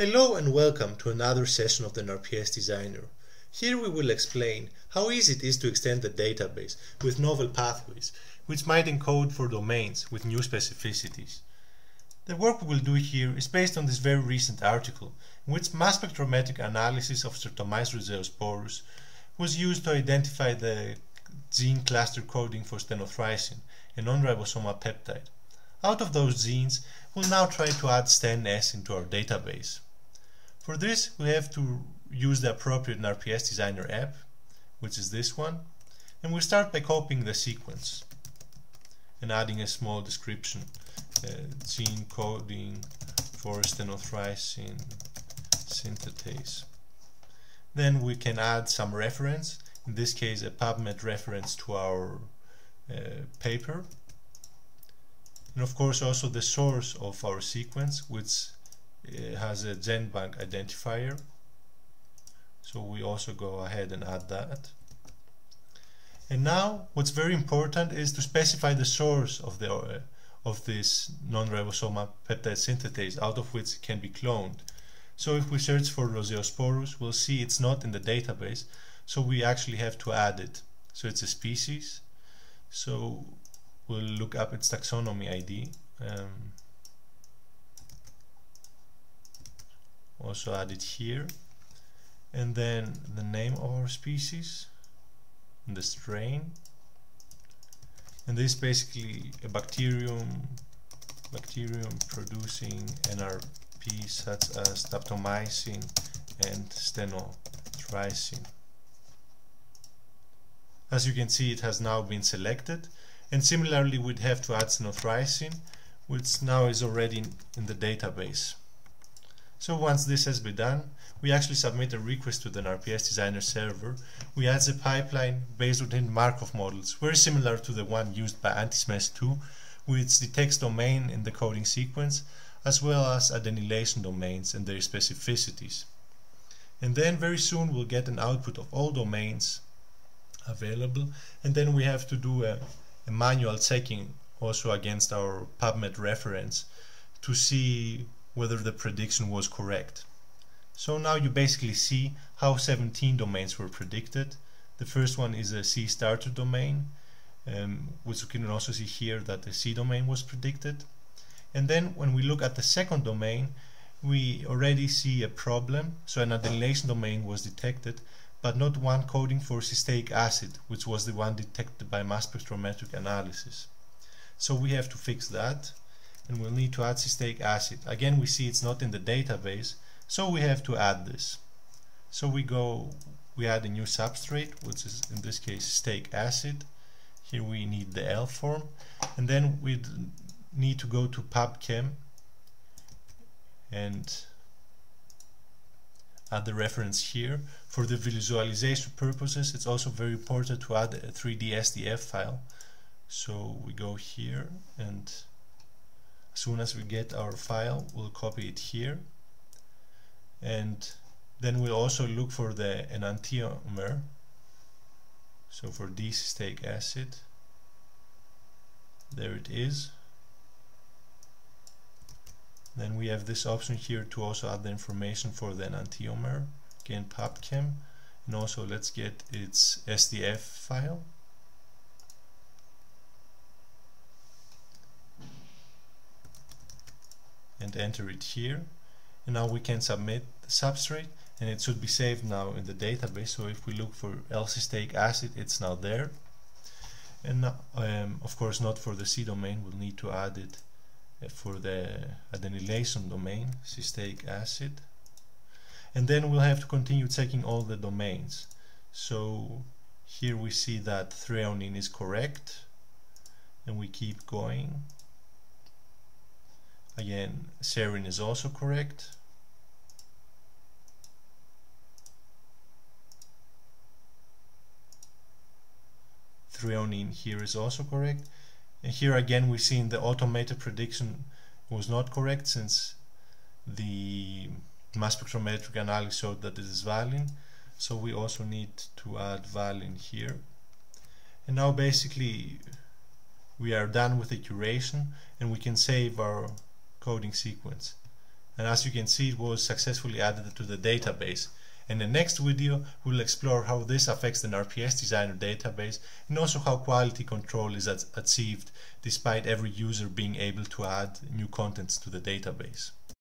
Hello and welcome to another session of the NRPSDesigner. Here we will explain how easy it is to extend the database with novel pathways, which might encode for domains with new specificities. The work we will do here is based on this very recent article, in which mass spectrometric analysis of Streptomyces roseosporus was used to identify the gene cluster coding for stenothricin, a non-ribosomal peptide. Out of those genes, we'll now try to add STEN-S into our database. For this, we have to use the appropriate NRPSDesigner app, which is this one, and we'll start by copying the sequence and adding a small description, gene coding for stenothricin synthetase. Then we can add some reference, in this case a PubMed reference to our paper, and of course also the source of our sequence, which has a GenBank identifier, so we also go ahead and add that. And now what's very important is to specify the source of this non-ribosomal peptide synthetase out of which it can be cloned. So if we search for roseosporus, we'll see it's not in the database, so we actually have to add it. So it's a species, so we'll look up its taxonomy ID, also add it here, and then the name of our species and the strain, and this is basically a bacterium producing NRP such as streptomycin and stenothricin. As you can see, it has now been selected, and similarly we'd have to add stenothricin, which now is already in the database. So once this has been done, we actually submit a request to the NRPSDesigner server. We add the pipeline based on Markov models, very similar to the one used by AntiSMES2, which detects domain in the coding sequence, as well as adenylation domains and their specificities. And then very soon we'll get an output of all domains available, and then we have to do a manual checking also against our PubMed reference to see whether the prediction was correct. So now you basically see how 17 domains were predicted. The first one is a C starter domain, which you can also see here that the C domain was predicted. And then when we look at the second domain, we already see a problem. So an adenylation domain was detected, but not one coding for cysteic acid, which was the one detected by mass spectrometric analysis. So we have to fix that, and we'll need to add cysteic acid. Again, we see it's not in the database, so we have to add this. So we add a new substrate, which is in this case cysteic acid. Here we need the L form, and then we need to go to PubChem and add the reference here. For the visualization purposes, it's also very important to add a 3D SDF file. So we go here, and as soon as we get our file, we'll copy it here, and then we'll also look for an enantiomer. So for D-cysteic acid, there it is. Then we have this option here to also add the information for the enantiomer. Again, PubChem, and also let's get its SDF file. And enter it here, and now we can submit the substrate, and it should be saved now in the database. So if we look for L-cysteic acid, it's now there. And now, of course not for the C domain, we'll need to add it for the adenylation domain, cysteic acid. And then we'll have to continue checking all the domains. So here we see that threonine is correct, and we keep going. Again, serine is also correct. Threonine here is also correct. And here again we see in the automated prediction was not correct, since the mass spectrometric analysis showed that it is valine. So we also need to add valine here. And now basically we are done with the curation, and we can save our coding sequence. and as you can see, it was successfully added to the database. In the next video, we'll explore how this affects the NRPSDesigner database and also how quality control is achieved despite every user being able to add new contents to the database.